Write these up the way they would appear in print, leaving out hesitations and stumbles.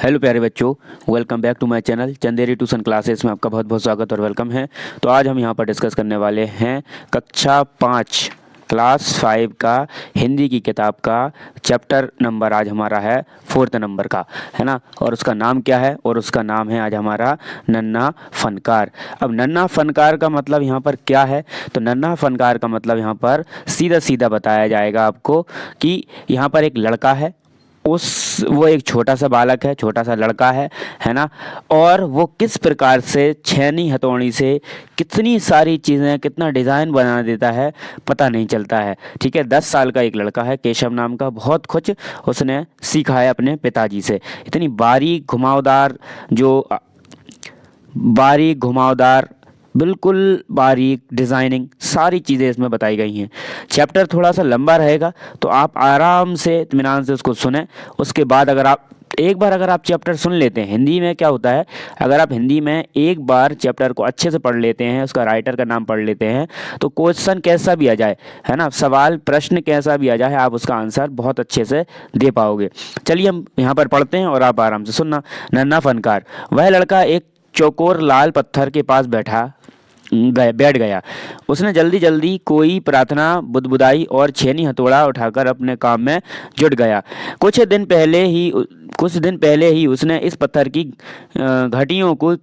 Hello प्यारे बच्चों, welcome back to my channel Chanderi tuition classes में आपका बहुत बहुत स्वागत और वेलकम है। तो आज हम यहाँ पर डिस्कस करने वाले हैं कक्षा 5 क्लास 5 का हिंदी की किताब का चैप्टर नंबर आज हमारा है 4th नंबर का, है ना। और उसका नाम क्या है? और उसका नाम है आज हमारा नन्हा फनकार। अब नन्हा फनकार का मतलब यहाँ पर क्या है? तो नन्हा फनकार का मतलब यहाँ पर सीधा सीधा बताया जाएगा आपको कि यहाँ पर एक लड़का है, वो एक छोटा सा बालक है, छोटा सा लड़का है ना। और वो किस प्रकार से छेनी हथौड़ी से कितनी सारी चीज़ें, कितना डिज़ाइन बना देता है पता नहीं चलता है। ठीक है, 10 साल का एक लड़का है, केशव नाम का। बहुत कुछ उसने सीखा है अपने पिताजी से। इतनी बारीक घुमावदार बिल्कुल बारीक डिज़ाइनिंग सारी चीज़ें इसमें बताई गई हैं। चैप्टर थोड़ा सा लंबा रहेगा, तो आप आराम से इत्मीनान से उसको सुने। उसके बाद अगर आप चैप्टर सुन लेते हैं, हिंदी में क्या होता है, अगर आप हिंदी में एक बार चैप्टर को अच्छे से पढ़ लेते हैं, उसका राइटर का नाम पढ़ लेते हैं, तो क्वेश्चन कैसा भी आ जाए, है ना, सवाल प्रश्न कैसा भी आ जाए, आप उसका आंसर बहुत अच्छे से दे पाओगे। चलिए हम यहाँ पर पढ़ते हैं और आप आराम से सुनना। नन्हा फनकार। वह लड़का एक चौकोर लाल पत्थर के पास बैठ गया। उसने जल्दी जल्दी कोई प्रार्थना बुदबुदाई और छेनी हथौड़ा उठाकर अपने काम में जुट गया। कुछ दिन पहले ही उसने इस पत्थर की घटियों को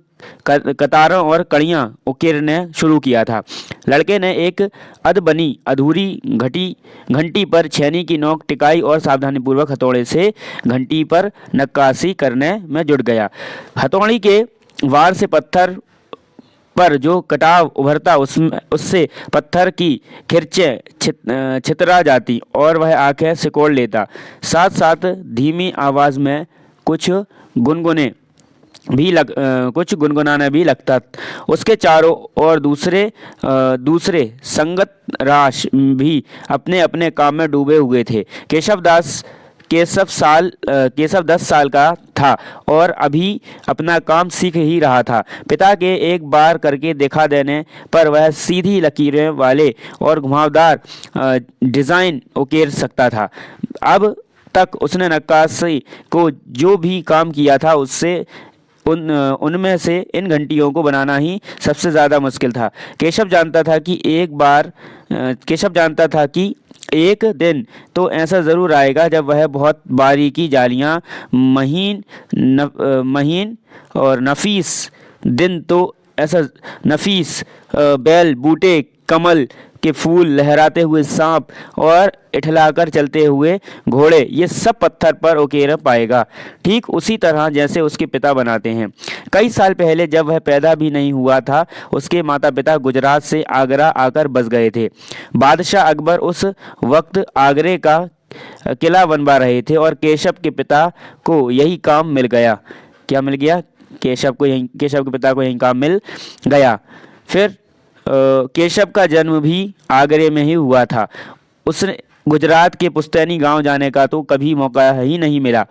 कतारों और कड़ियां उकेरने शुरू किया था। लड़के ने एक अधबनी अधूरी घंटी पर छेनी की नोक टिकाई और सावधानीपूर्वक हथौड़े से घंटी पर नक्काशी करने में जुट गया। हथौड़ी के वार से पत्थर पर जो कटाव उभरता उससे पत्थर की खिरचें छितरा जाती और वह आंखें सिकोड़ लेता। साथ साथ धीमी आवाज़ में कुछ गुनगुनाने भी लगता। उसके चारों ओर दूसरे संगत राश भी अपने अपने काम में डूबे हुए थे। केशव 10 साल का था और अभी अपना काम सीख ही रहा था। पिता के एक बार करके दिखा देने पर वह सीधी लकीरें वाले और घुमावदार डिज़ाइन उकेर सकता था। अब तक उसने नक्काशी को जो भी काम किया था उनमें से इन घंटियों को बनाना ही सबसे ज़्यादा मुश्किल था। केशव जानता था कि एक दिन तो ऐसा ज़रूर आएगा जब वह बहुत बारीकी जालियां, महीन और नफीस बैल, बूटे, कमल के फूल, लहराते हुए सांप और इठलाकर चलते हुए घोड़े, ये सब पत्थर पर उकेर पाएगा, ठीक उसी तरह जैसे उसके पिता बनाते हैं। कई साल पहले जब वह पैदा भी नहीं हुआ था, उसके माता पिता गुजरात से आगरा आकर बस गए थे। बादशाह अकबर उस वक्त आगरे का किला बनवा रहे थे और केशव के पिता को यही काम मिल गया। क्या मिल गया? केशव के पिता को यही काम मिल गया। फिर केशव का जन्म भी आगरे में ही हुआ था। उसने गुजरात के पुश्तैनी गांव जाने का तो कभी मौका ही नहीं मिला।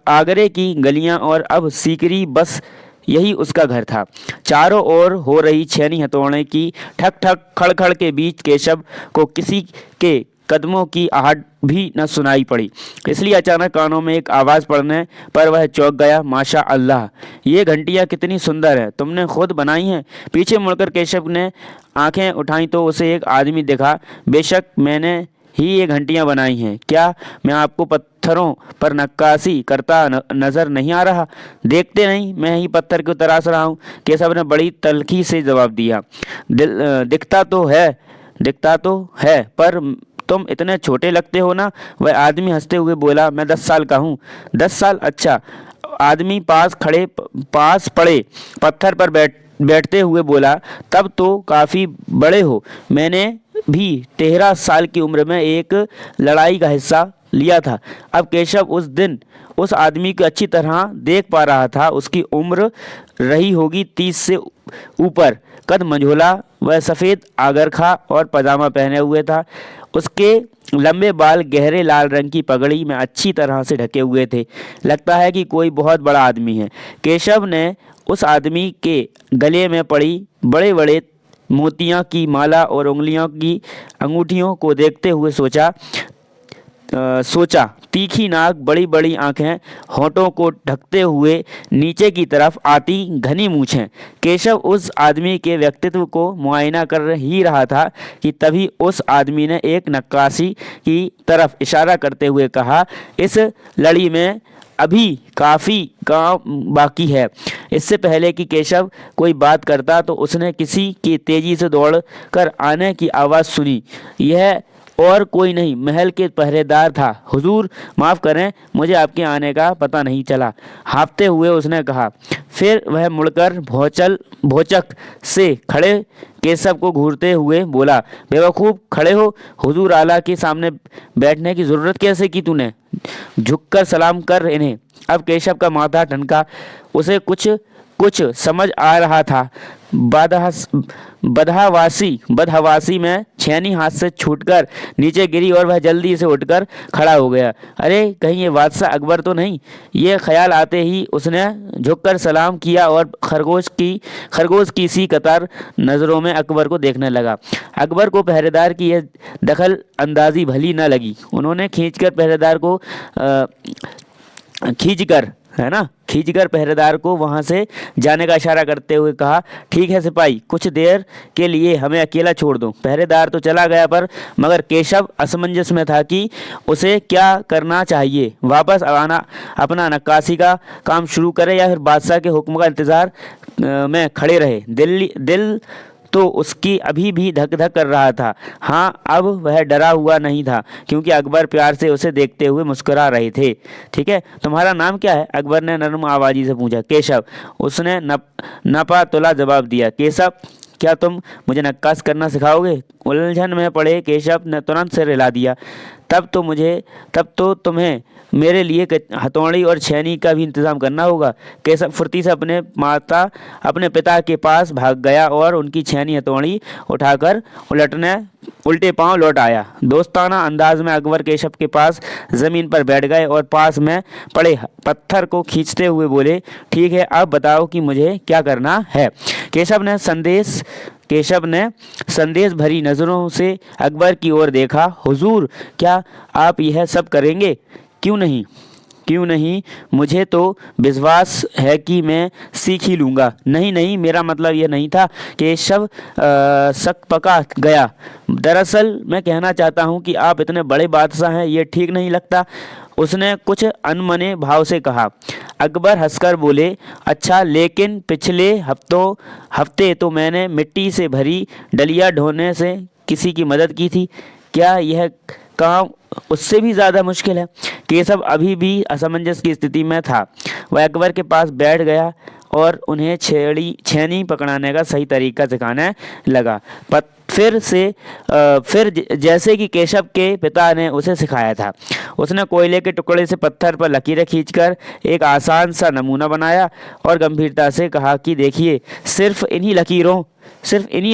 आगरे की गलियां और अब सीकरी, बस यही उसका घर था। चारों ओर हो रही छेनी हथौड़े की ठक ठक खड़खड़ के बीच केशव को किसी के कदमों की आहट भी न सुनाई पड़ी, इसलिए अचानक कानों में एक आवाज़ पड़ने पर वह चौंक गया। माशा अल्लाह, ये घंटियाँ कितनी सुंदर है, तुमने खुद बनाई हैं? पीछे मुड़कर केशव ने आंखें उठाई तो उसे एक आदमी दिखा। बेशक मैंने ही ये घंटियाँ बनाई हैं। क्या मैं आपको पत्थरों पर नक्काशी करता नजर नहीं आ रहा? देखते नहीं, मैं ही पत्थर को तराश रहा हूँ। केशव ने बड़ी तल्खी से जवाब दिया। दिखता तो है, पर तुम इतने छोटे लगते हो ना। वह आदमी हंसते हुए बोला, मैं 10 साल का हूँ। 10 साल? अच्छा। आदमी पास पड़े पत्थर पर बैठते हुए बोला, तब तो काफ़ी बड़े हो। मैंने भी 13 साल की उम्र में एक लड़ाई का हिस्सा लिया था। अब केशव उस आदमी को अच्छी तरह देख पा रहा था। उसकी उम्र रही होगी 30 से ऊपर। कद मंझोला, वह सफ़ेद आगरखा और पजामा पहने हुए था। उसके लंबे बाल गहरे लाल रंग की पगड़ी में अच्छी तरह से ढके हुए थे। लगता है कि कोई बहुत बड़ा आदमी है। केशव ने उस आदमी के गले में पड़ी बड़े बड़े मोतियां की माला और उंगलियों की अंगूठियों को देखते हुए सोचा, सोचा। तीखी नाक, बड़ी बड़ी आंखें, होठों को ढकते हुए नीचे की तरफ आती घनी मूछें। केशव उस आदमी के व्यक्तित्व को मुआयना कर ही रहा था कि तभी उस आदमी ने एक नक्काशी की तरफ इशारा करते हुए कहा, इस लड़ी में अभी काफ़ी काम बाकी है। इससे पहले कि केशव कोई बात करता तो उसने किसी की तेजी से दौड़ कर आने की आवाज़ सुनी। यह और कोई नहीं, महल के पहरेदार था। हुजूर माफ़ करें, मुझे आपके आने का पता नहीं चला, हाँफते हुए उसने कहा। फिर वह मुड़कर भौचक से खड़े केशव को घूरते हुए बोला, बेवकूफ़, खड़े हो। हुजूर आला के सामने बैठने की ज़रूरत कैसे की तूने? झुककर सलाम कर इन्हें। अब केशव का माथा ठनका। उसे कुछ कुछ समझ आ रहा था। बदहवासी में छेनी हाथ से छूटकर नीचे गिरी और वह जल्दी से उठकर खड़ा हो गया। अरे कहीं ये बादशाह अकबर तो नहीं? ये ख्याल आते ही उसने झुककर सलाम किया और खरगोश की सी कतार नज़रों में अकबर को देखने लगा। अकबर को पहरेदार की यह दखल अंदाजी भली न लगी। उन्होंने खींचकर पहरेदार को वहां से जाने का इशारा करते हुए कहा, ठीक है सिपाही, कुछ देर के लिए हमें अकेला छोड़ दो। पहरेदार तो चला गया मगर केशव असमंजस में था कि उसे क्या करना चाहिए, वापस आना, अपना नक्काशी का काम शुरू करे या फिर बादशाह के हुक्म का इंतजार में खड़े रहे। दिल तो उसकी अभी भी धक धक कर रहा था। हाँ, अब वह डरा हुआ नहीं था क्योंकि अकबर प्यार से उसे देखते हुए मुस्कुरा रहे थे। ठीक है, तुम्हारा नाम क्या है? अकबर ने नर्म आवाज़ी से पूछा। केशव, उसने नपा तुला जवाब दिया। केशव, क्या तुम मुझे नक्काश करना सिखाओगे? उलझन में पड़े केशव ने तुरंत सिर हिला दिया। तब तो तुम्हें मेरे लिए हथौड़ी और छेनी का भी इंतजाम करना होगा। केशव फुर्ती से अपने पिता के पास भाग गया और उनकी छेनी हथौड़ी उठाकर उल्टे पांव लौट आया। दोस्ताना अंदाज में अकबर केशव के पास जमीन पर बैठ गए और पास में पड़े पत्थर को खींचते हुए बोले, ठीक है, अब बताओ कि मुझे क्या करना है। केशव ने संदेश भरी नज़रों से अकबर की ओर देखा। हुजूर, क्या आप यह सब करेंगे? क्यों नहीं, मुझे तो विश्वास है कि मैं सीख ही लूँगा। नहीं, मेरा मतलब यह नहीं था। केशव सकपका गया। दरअसल मैं कहना चाहता हूँ कि आप इतने बड़े बादशाह हैं, ये ठीक नहीं लगता। उसने कुछ अनमने भाव से कहा। अकबर हंसकर बोले, अच्छा, लेकिन पिछले हफ्ते तो मैंने मिट्टी से भरी डलिया ढोने से किसी की मदद की थी। क्या यह काम उससे भी ज़्यादा मुश्किल है? केशव अभी भी असमंजस की स्थिति में था। वह अकबर के पास बैठ गया और उन्हें छेनी पकड़ाने का सही तरीका सिखाने लगा। फिर जैसे कि केशव के पिता ने उसे सिखाया था। उसने कोयले के टुकड़े से पत्थर पर लकीरें खींचकर एक आसान सा नमूना बनाया और गंभीरता से कहा कि देखिए, सिर्फ इन्हीं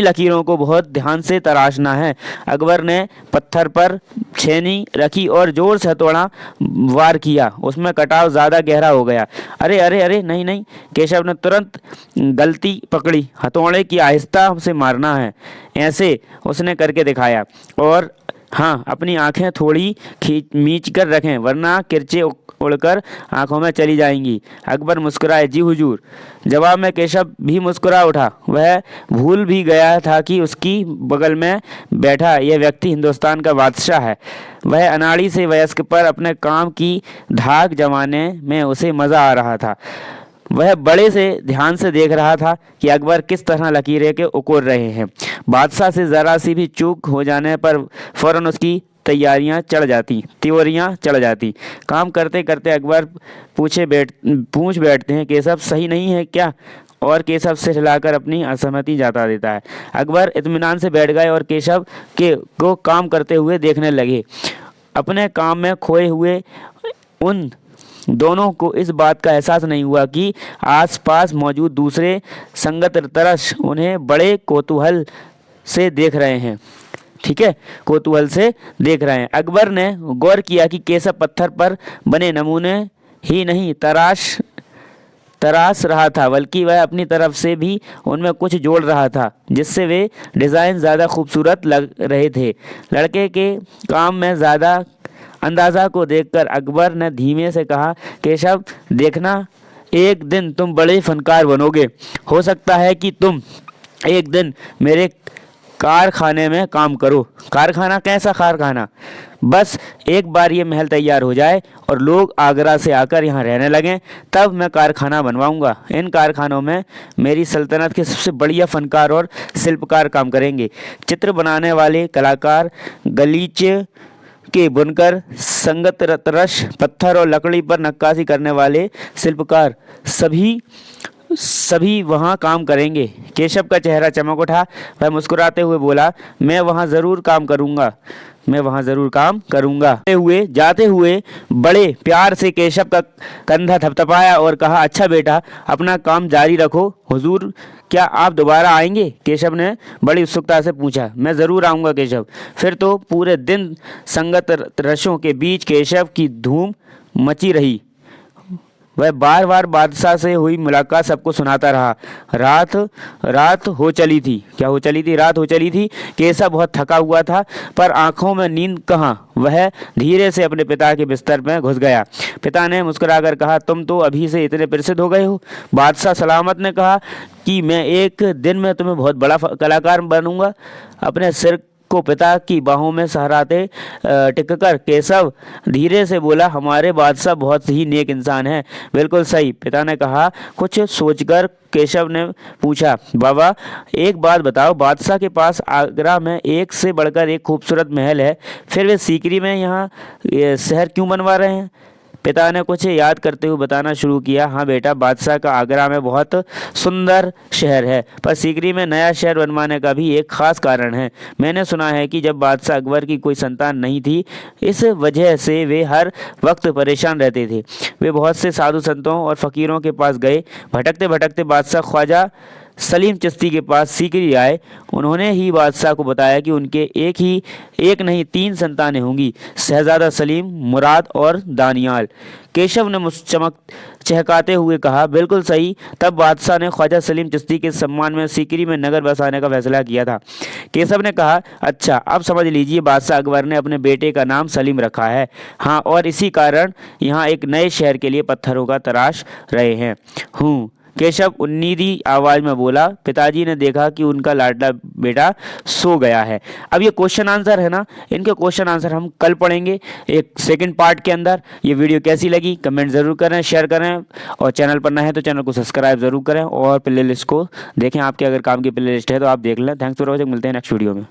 लकीरों को बहुत ध्यान से तराशना है। अकबर ने पत्थर पर छेनी रखी और जोर से हथौड़ा वार किया। उसमें कटाव ज़्यादा गहरा हो गया। अरे, नहीं, केशव ने तुरंत गलती पकड़ी। हथौड़े की आहिस्ता से मारना है, ऐसे उसने करके दिखाया। और हाँ, अपनी आंखें थोड़ी मीच कर रखें, वरना किरचे उड़कर आंखों में चली जाएंगी। अकबर मुस्कुराए। जी हुजूर। जवाब में केशव भी मुस्कुरा उठा। वह भूल भी गया था कि उसकी बगल में बैठा यह व्यक्ति हिंदुस्तान का बादशाह है। वह अनाड़ी से वयस्क पर अपने काम की धाक जमाने में उसे मज़ा आ रहा था। वह बड़े से ध्यान से देख रहा था कि अकबर किस तरह लकीरें के उकोर रहे हैं। बादशाह से ज़रा सी भी चूक हो जाने पर फौरन उसकी त्योरियां चढ़ जाती। काम करते करते अकबर पूछ बैठते हैं, केशव सही नहीं है क्या? और केशव सिर हिलाकर अपनी असहमति जता देता है। अकबर इत्मीनान से बैठ गए और केशव को काम करते हुए देखने लगे। अपने काम में खोए हुए उन दोनों को इस बात का एहसास नहीं हुआ कि आसपास मौजूद दूसरे संगत तरस उन्हें बड़े कौतूहल से देख रहे हैं। ठीक है, कौतूहल से देख रहे हैं। अकबर ने गौर किया कि केशव पत्थर पर बने नमूने ही नहीं तराश रहा था, बल्कि वह अपनी तरफ से भी उनमें कुछ जोड़ रहा था, जिससे वे डिज़ाइन ज़्यादा खूबसूरत लग रहे थे। लड़के के काम में ज़्यादा अंदाजा को देखकर अकबर ने धीमे से कहा, केशव देखना, एक दिन तुम बड़े फनकार बनोगे। हो सकता है कि तुम एक दिन मेरे कारखाने में काम करो। कारखाना? कैसा कारखाना? बस एक बार ये महल तैयार हो जाए और लोग आगरा से आकर यहाँ रहने लगें, तब मैं कारखाना बनवाऊंगा। इन कारखानों में मेरी सल्तनत के सबसे बढ़िया फनकार और शिल्पकार काम करेंगे। चित्र बनाने वाले कलाकार, गलीचे के बुनकर, संगत रत्नरस, पत्थर और लकड़ी पर नक्काशी करने वाले शिल्पकार, सभी वहाँ काम करेंगे। केशव का चेहरा चमक उठा। वह मुस्कुराते हुए बोला, मैं वहाँ ज़रूर काम करूँगा, मैं वहाँ ज़रूर काम करूँगा। जाते हुए बड़े प्यार से केशव का कंधा थपथपाया और कहा, अच्छा बेटा, अपना काम जारी रखो। हुजूर, क्या आप दोबारा आएंगे? केशव ने बड़ी उत्सुकता से पूछा। मैं ज़रूर आऊँगा केशव। फिर तो पूरे दिन संगत रसों के बीच केशव की धूम मची रही। वह बार बार बादशाह से हुई मुलाकात सबको सुनाता रहा। रात हो चली थी। क्या हो चली थी? रात हो चली थी। केशव बहुत थका हुआ था, पर आंखों में नींद कहाँ। वह धीरे से अपने पिता के बिस्तर में घुस गया। पिता ने मुस्कुराकर कहा, तुम तो अभी से इतने प्रसिद्ध हो गए हो। बादशाह सलामत ने कहा कि मैं एक दिन में तुम्हें बहुत बड़ा कलाकार बनूंगा। अपने सिर को पिता की बाहों में सहराते टिककर केशव धीरे से बोला, हमारे बादशाह बहुत ही नेक इंसान हैं। बिल्कुल सही, पिता ने कहा। कुछ सोचकर केशव ने पूछा, बाबा एक बात बताओ, बादशाह के पास आगरा में एक से बढ़कर एक खूबसूरत महल है, फिर वे सीकरी में यहाँ शहर क्यों बनवा रहे हैं? पिता ने कुछ याद करते हुए बताना शुरू किया, हाँ बेटा, बादशाह का आगरा में बहुत सुंदर शहर है, पर सीकरी में नया शहर बनवाने का भी एक खास कारण है। मैंने सुना है कि जब बादशाह अकबर की कोई संतान नहीं थी, इस वजह से वे हर वक्त परेशान रहते थे। वे बहुत से साधु संतों और फकीरों के पास गए। भटकते भटकते बादशाह ख्वाजा सलीम चिश्ती के पास सीकरी आए। उन्होंने ही बादशाह को बताया कि उनके एक नहीं 3 संतानें होंगी, शहजादा सलीम, मुराद और दानियाल। केशव ने चहकाते हुए कहा, बिल्कुल सही। तब बादशाह ने ख्वाजा सलीम चिश्ती के सम्मान में सीकरी में नगर बसाने का फैसला किया था। केशव ने कहा, अच्छा, अब समझ लीजिए, बादशाह अकबर ने अपने बेटे का नाम सलीम रखा है। हाँ, और इसी कारण यहाँ एक नए शहर के लिए पत्थरों का तराश रहे हैं। केशव उन्नीदी आवाज में बोला। पिताजी ने देखा कि उनका लाडला बेटा सो गया है। अब ये क्वेश्चन आंसर है ना, इनके क्वेश्चन आंसर हम कल पढ़ेंगे एक सेकंड पार्ट के अंदर। ये वीडियो कैसी लगी कमेंट ज़रूर करें, शेयर करें, और चैनल पर नए हैं तो चैनल को सब्सक्राइब ज़रूर करें और प्ले लिस्ट को देखें। आपके अगर काम की प्ले लिस्ट है तो आप देख लें। थैंक्स फॉर वॉचिंग, मिलते हैं नेक्स्ट वीडियो में।